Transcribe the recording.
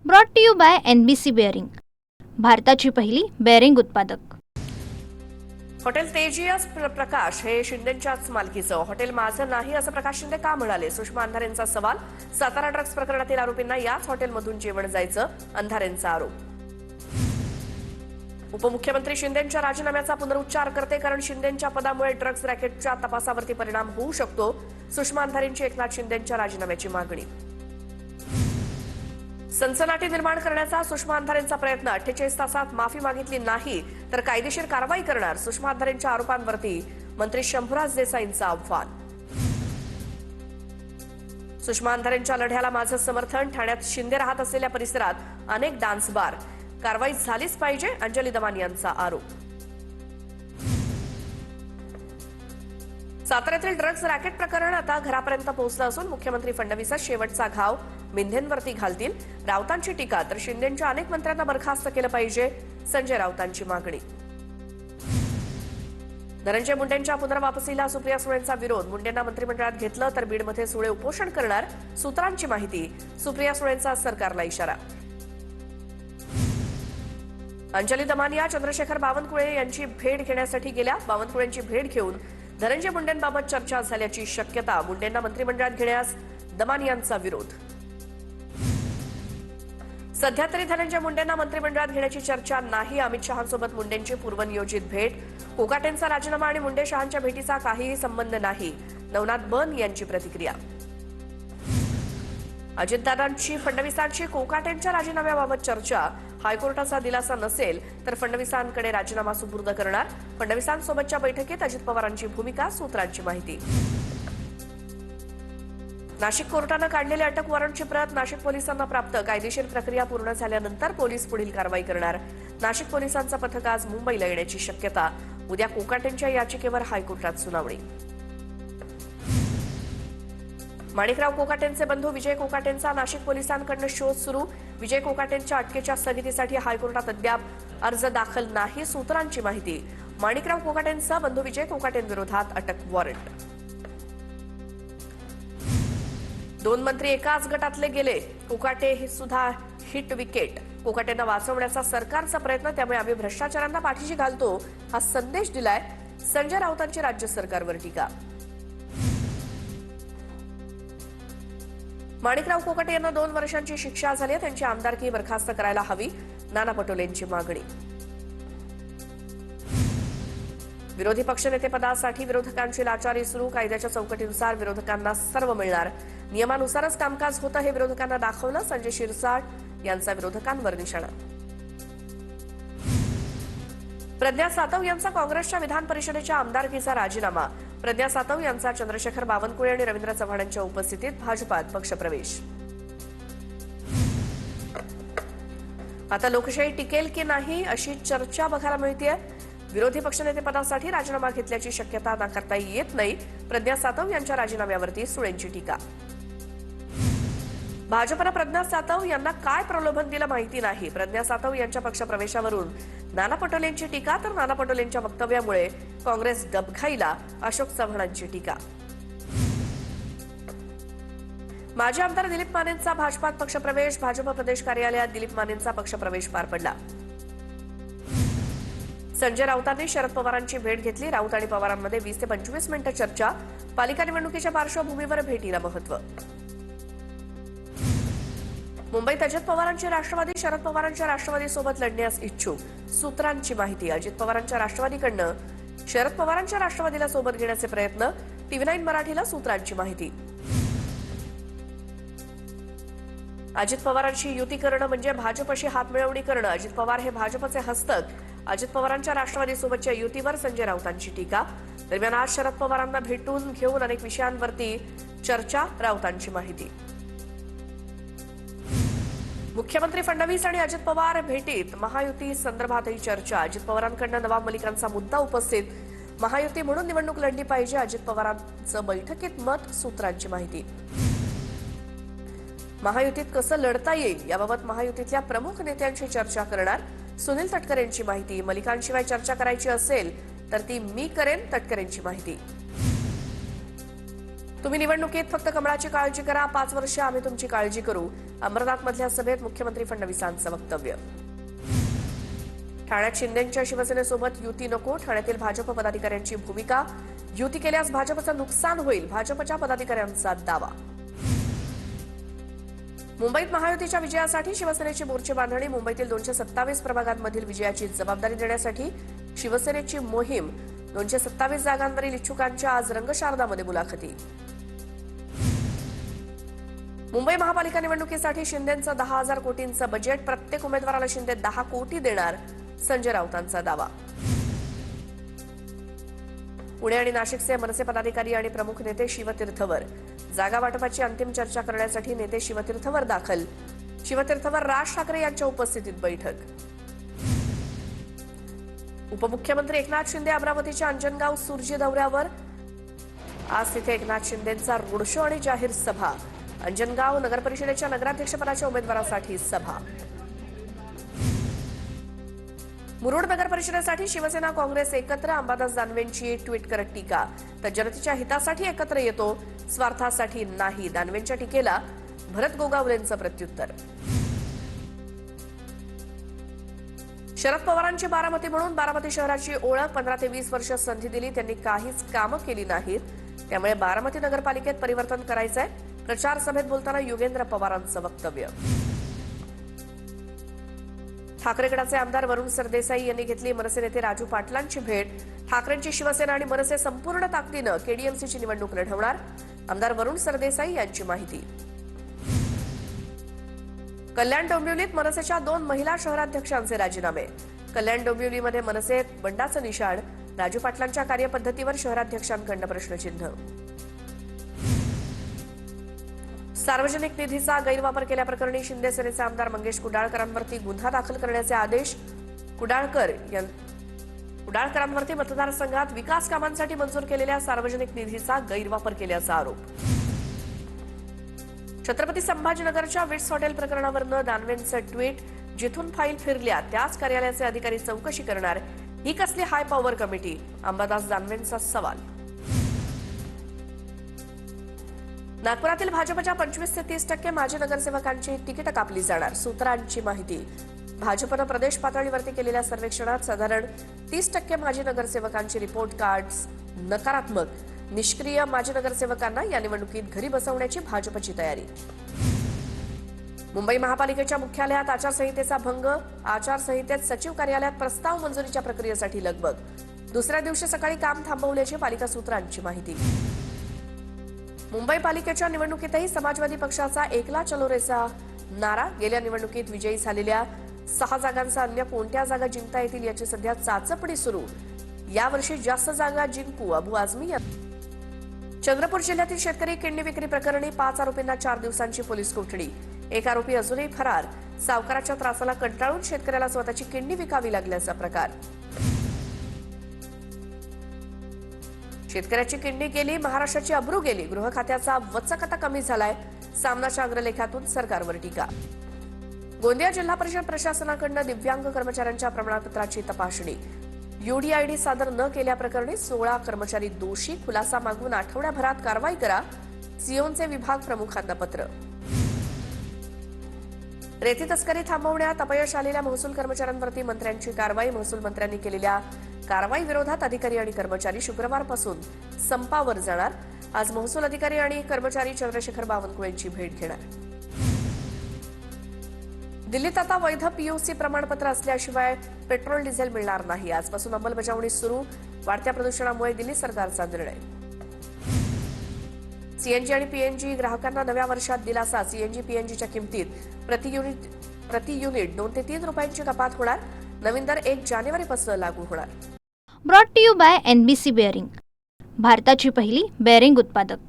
Brought to you by NBC bearing, भारताची पहिली bearing उत्पादक. हॉटेल तेजियास प्रकाश हे शिंदेंच्याच मालकीचं हॉटेल माझं नाही असं प्रकाश शिंदे का म्हणाले? सुषमा अंधारेंचा सवाल. सातारा ड्रग्ज प्रकरणातील आरोपींना याच हॉटेलमधून जेवण जायचं, अंधारेंचा आरोप. उपमुख्यमंत्री शिंदेंच्या राजीनाम्याचा पुनरुच्चार करते, कारण शिंदेंच्या पदामुळे ड्रग्ज रॅकेटच्या तपासावरती परिणाम होऊ शकतो. सुषमा अंधारेंची एकनाथ शिंदेंच्या राजीनाम्याची मागणी. सनसनाटी निर्माण करण्याचा सुषमा अंधारेंचा प्रयत्न. 48 तासात माफी मागितली नाही तर कायदेशीर कारवाई करणार. सुषमा अंधारेंच्या आरोपांवरती मंत्री शंभूराज देसाईंचं आव्हान. सुषमा अंधारेंच्या लढ्याला माझं समर्थन. ठाण्यात शिंदे राहत असलेल्या परिसरात अनेक डान्स बार. कारवाई झालीच पाहिजे, अंजली दमानी यांचा आरोप. साताऱ्यातील ड्रग्ज रॅकेट प्रकरण आता घरापर्यंत पोहोचलं असून मुख्यमंत्री फडणवीसच शेवटचा घाव मिंधेंवरती घालतील. राऊतांची टीका. तर शिंदेंच्या अनेक मंत्र्यांना बरखास्त केलं पाहिजे, संजय राऊतांची मागणी. धनंजय मुंडेंच्या पुनर्वापसीला सुप्रिया सुळेंचा विरोध. मुंडेंना मंत्रिमंडळात घेतलं तर बीडमध्ये सुळे उपोषण करणार, सूत्रांची माहिती. सुप्रिया सुळेंचा सरकारला इशारा. अंजली दमानिया चंद्रशेखर बावनकुळे यांची भेट घेण्यासाठी गेल्या. बावनकुळेंची भेट घेऊन धनंजय मुंडेंबाबत चर्चा झाल्याची शक्यता. मुंडेंना मंत्रिमंडळात घेण्यास दमानियांचा विरोध. सध्या तरी धनंजय मुंडेंना मंत्रिमंडळात घेण्याची चर्चा नाही. अमित शहांसोबत मुंडेंची पूर्वनियोजित भेट. कोकाटेंचा राजीनामा आणि मुंडे शहांच्या भेटीचा काहीही संबंध नाही, नवनाथ बन यांची प्रतिक्रिया. अजितदादांची फडणवीसांची कोकाटेंच्या राजीनाम्याबाबत चर्चा. हायकोर्टाचा दिलासा नसेल तर फडणवीसांकडे राजीनामा सुपूर्द करणार. फडणवीसांसोबतच्या बैठकीत अजित पवारांची भूमिका, सूत्रांची माहिती. नाशिक कोर्टानं काढलेली अटक वॉरंटची प्रत नाशिक पोलिसांना प्राप्त. कायदेशीर प्रक्रिया पूर्ण झाल्यानंतर पोलीस पुढील कारवाई करणार. नाशिक पोलिसांचं पथक आज मुंबईला येण्याची शक्यता. उद्या कोकाटेंच्या याचिकेवर हायकोर्टात सुनावणी. माणिकराव कोकाटेंचे बंधू विजय कोकाटेंचा नाशिक पोलिसांकडून शोध सुरू. विजय कोकाटेंच्या अटकेच्या स्थगितीसाठी हायकोर्टात अद्याप अर्ज दाखल नाही, सूत्रांची माहिती. माणिकराव कोकाटेंचा बंधू विजय कोकाटेंविरोधात अटक वॉरंट. 2 मंत्री एकाच गटातले गेले. कोकाटे हे सुद्धा हिट विकेट. कोकाटेंना वाचवण्याचा सरकारचा प्रयत्न, त्यामुळे आम्ही भ्रष्टाचारांना पाठीशी घालतो हा संदेश दिलाय. संजय राऊतांची राज्य सरकारवर टीका. माणिकराव कोकाटे यांना 2 वर्षांची शिक्षा झाली. त्यांची आमदारकी बरखास्त करायला हवी, नाना पटोलेंची मागणी. विरोधी पक्षनेतेपदासाठी विरोधकांची लाचारी सुरू. कायद्याच्या चौकटीनुसार विरोधकांना सर्व मिळणार. नियमानुसारच कामकाज होतं हे विरोधकांना दाखवलं. संजय शिरसाट यांचा विरोधकांवर निशाणा. प्रज्ञा सातव यांचा काँग्रेसच्या विधान परिषदेच्या आमदारकीचा राजीनामा. प्रज्ञा सातव यांचा चंद्रशेखर बावनकुळे आणि रवींद्र चव्हाणांच्या उपस्थितीत भाजपात पक्षप्रवेश. आता लोकशाही टिकेल की नाही अशी चर्चा बघायला मिळतेय. विरोधी पक्षनेतेपदासाठी राजीनामा घेतल्याची शक्यता नाकारता येत नाही. प्रज्ञा सातव यांच्या राजीनाम्यावरती सुळेंची टीका. भाजपनं प्रज्ञा सातव यांना काय प्रलोभन दिलं माहिती नाही. प्रज्ञा सातव यांच्या पक्षप्रवेशावरून नाना पटोलेंची टीका. तर नाना पटोलेंच्या वक्तव्यामुळे काँग्रेस डबघाईला, अशोक चव्हाणांची टीका. माजी आमदार दिलीप मानेंचा भाजपात पक्षप्रवेश. भाजप प्रदेश कार्यालयात दिलीप मानेंचा पक्षप्रवेश पार पडला. संजय राऊतांनी शरद पवारांची भेट घेतली. राऊत आणि पवारांमध्ये 20 ते 25 मिनिटं चर्चा. पालिका निवडणुकीच्या पार्श्वभूमीवर भेटीला महत्त्व. मुंबईत अजित पवारांची राष्ट्रवादी. शरद पवारांच्या राष्ट्रवादीसोबत लढण्यास इच्छुक, सूत्रांची माहिती. अजित पवारांच्या राष्ट्रवादीकडनं शरद पवारांच्या राष्ट्रवादीला सोबत घेण्याचे प्रयत्न. TV9 मराठीला सूत्रांची माहिती. अजित पवारांची युती करणं म्हणजे भाजपशी हातमिळवणी करणं. अजित पवार हे भाजपचे हस्तक. अजित पवारांच्या राष्ट्रवादीसोबतच्या युतीवर संजय राऊतांची टीका. दरम्यान आज शरद पवारांना भेटून घेऊन अनेक विषयांवरती चर्चा. राऊतांची माहिती. मुख्यमंत्री फडणवीस आणि अजित पवार भेटीत. महायुती संदर्भातही चर्चा. अजित पवारांकडून नवाब मलिकांचा मुद्दा उपस्थित. महायुती म्हणून निवडणूक लढली पाहिजे, अजित पवारांचं बैठकीत मत. सूत्रांची माहिती. महायुतीत कसं लढता येईल याबाबत महायुतीतल्या प्रमुख नेत्यांशी चर्चा करणार. सुनील तटकरेंची माहिती. मलिकांशिवाय चर्चा करायची असेल तर ती मी करेन, तटकरेंची माहिती. तुम्ही निवडणुकीत फक्त कमळाची काळजी करा, 5 वर्ष आम्ही तुमची काळजी करू. अमरनाथमधल्या सभेत मुख्यमंत्री फडणवीसांचं वक्तव्य. ठाण्यात शिंदेंच्या शिवसेनेसोबत युती नको, ठाण्यातील भाजप पदाधिकाऱ्यांची भूमिका. युती केल्यास भाजपचं नुकसान होईल, भाजपच्या पदाधिकाऱ्यांचा दावा. मुंबईत महायुतीच्या विजयासाठी शिवसेनेची मोर्चे बांधणी. मुंबईतील 227 प्रभागांमधील विजयाची जबाबदारी देण्यासाठी शिवसेनेची मोहीम. 227 जागांवरील इच्छुकांच्या आज रंगशारदामध्ये मुलाखती. मुंबई महापालिका निवडणुकीसाठी शिंदेंचं 10,000 कोटींचं बजेट. प्रत्येक उमेदवाराला शिंदे 10 कोटी देणार, संजय राऊतांचा दावा. पुणे आणि नाशिकचे मनसे पदाधिकारी आणि प्रमुख नेते शिवतीर्थवर. जागा वाटपाची अंतिम चर्चा करण्यासाठी नेते शिवतीर्थवर दाखल. शिवतीर्थवर राज ठाकरे यांच्या उपस्थितीत बैठक. उपमुख्यमंत्री एकनाथ शिंदे अमरावतीच्या अंजनगाव सुर्जी दौऱ्यावर. आज तिथे एकनाथ शिंदेंचा रोड शो आणि जाहीर सभा. अंजनगाव नगरपरिषदेच्या नगराध्यक्षपदाच्या उमेदवारासाठी सभा. मुरुड नगर परिषदेसाठी शिवसेना काँग्रेस एकत्र. अंबादास दानवेंची ट्विट करत टीका. तर जनतेच्या हितासाठी एकत्र येतो, स्वार्थासाठी नाही. दानवेंच्या टीकेला भरत गोगावलेंचं प्रत्युत्तर. शरद पवारांची बारामती म्हणून बारामती शहराची ओळख. 15 ते 20 वर्ष संधी दिली, त्यांनी काहीच कामं केली नाहीत, त्यामुळे बारामती नगरपालिकेत परिवर्तन करायचंय. प्रचार सभेत बोलताना योगेंद्र पवारांचं वक्तव्य. ठाकरे गटाचे आमदार वरुण सरदेसाई यांनी घेतली मनसे नेते राजू पाटलांची भेट. ठाकरेंची शिवसेना आणि मनसे संपूर्ण ताकदीनं केडीएमसीची निवडणूक लढवणार, आमदार वरुण सरदेसाई यांची माहिती. कल्याण डोंबिवलीत मनसेच्या 2 महिला शहराध्यक्षांचे राजीनामे. कल्याण डोंबिवलीमध्ये मनसेत बंडाचं निशाण. राजू पाटलांच्या कार्यपद्धतीवर शहराध्यक्षांकडनं प्रश्नचिन्ह. सार्वजनिक निधीचा गैरवापर केल्याप्रकरणी शिंदे सेनेचे आमदार मंगेश कुडाळकरांवरती गुन्हा दाखल करण्याचे आदेश. कुडाळकरांवरती मतदारसंघात विकास कामांसाठी मंजूर केलेल्या सार्वजनिक निधीचा गैरवापर केल्याचा आरोप. छत्रपती संभाजीनगरच्या विट्स हॉटेल प्रकरणावरनं दानवेंचं ट्विट. जिथून फाईल फिरल्या त्याच कार्यालयाचे अधिकारी चौकशी करणार, ही कसली हाय पॉवर कमिटी? अंबादास दानवेंचा सवाल. नागपुरातील भाजपच्या 25 ते 30% माजी नगरसेवकांची तिकीट कापली जाणार, सूत्रांची माहिती. भाजपनं प्रदेश पातळीवरती केलेल्या सर्वेक्षणात साधारण 30% माजी नगरसेवकांची रिपोर्ट कार्ड्स नकारात्मक. निष्क्रिय माजी नगरसेवकांना या निवडणुकीत घरी बसवण्याची भाजपची तयारी. मुंबई महापालिकेच्या मुख्यालयात आचारसंहितेचा भंग. आचारसंहितेत सचिव कार्यालयात प्रस्ताव मंजुरीच्या प्रक्रियेसाठी लगबग. दुसऱ्या दिवशी सकाळी काम थांबवल्याची पालिका सूत्रांची माहिती. मुंबई पालिकेच्या निवडणुकीतही समाजवादी पक्षाचा एकला चलो रेचा नारा. गेल्या निवडणुकीत विजयी झालेल्या 6 जागांचा अन्य कोणत्या जागा जिंकता येतील याची सध्या चाचपणी सुरू. यावर्षी जास्त जागा जिंकू, अबू आझमी. चंद्रपूर जिल्ह्यातील शेतकरी किंडी विक्री प्रकरणी 5 आरोपींना 4 दिवसांची पोलीस कोठडी. एक आरोपी अजूनही फरार. सावकाराच्या त्रासाला कंटाळून शेतकऱ्याला स्वतःची किंडी विकावी लागल्याचा प्रकार. शेतकऱ्याची किंडी गेली, महाराष्ट्राची अब्रू गेली. गृह खात्याचा वचक आता कमी झालाय. सामनाच्या अग्रलेखातून सरकारवर टीका. गोंदिया जिल्हा परिषद प्रशासनाकडून दिव्यांग कर्मचाऱ्यांच्या प्रमाणपत्राची तपासणी. यूडीआयडी सादर न केल्याप्रकरणी 16 कर्मचारी दोषी. खुलासा मागून आठवड्याभरात कारवाई करा, सिओनचे विभाग प्रमुखांना पत्र. रेती तस्करी थांबवण्यात अपयश आलेल्या महसूल कर्मचाऱ्यांवरती मंत्र्यांची कारवाई. महसूल मंत्र्यांनी केलेल्या कारवाई विरोधात अधिकारी आणि कर्मचारी शुक्रवारपासून संपावर जाणार. आज महसूल अधिकारी आणि कर्मचारी चंद्रशेखर बावनकुळेंची भेट घेणार. दिल्लीत आता वैध पीयूसी प्रमाणपत्र असल्याशिवाय पेट्रोल डिझेल मिळणार नाही. आजपासून अंमलबजावणी सुरू. वाढत्या प्रदूषणामुळे दिल्ली सरकारचा निर्णय. सीएनजी आणि पीएनजी ग्राहकांना नव्या वर्षात दिलासा. सीएनजी पीएनजीच्या किमतीत प्रति युनिट 2 ते 3 रुपयांची कपात होणार. नवीन दर 1 जानेवारीपासून लागू होणार. Brought to you by NBC bearing, भारताची पहिली बेअरिंग उत्पादक.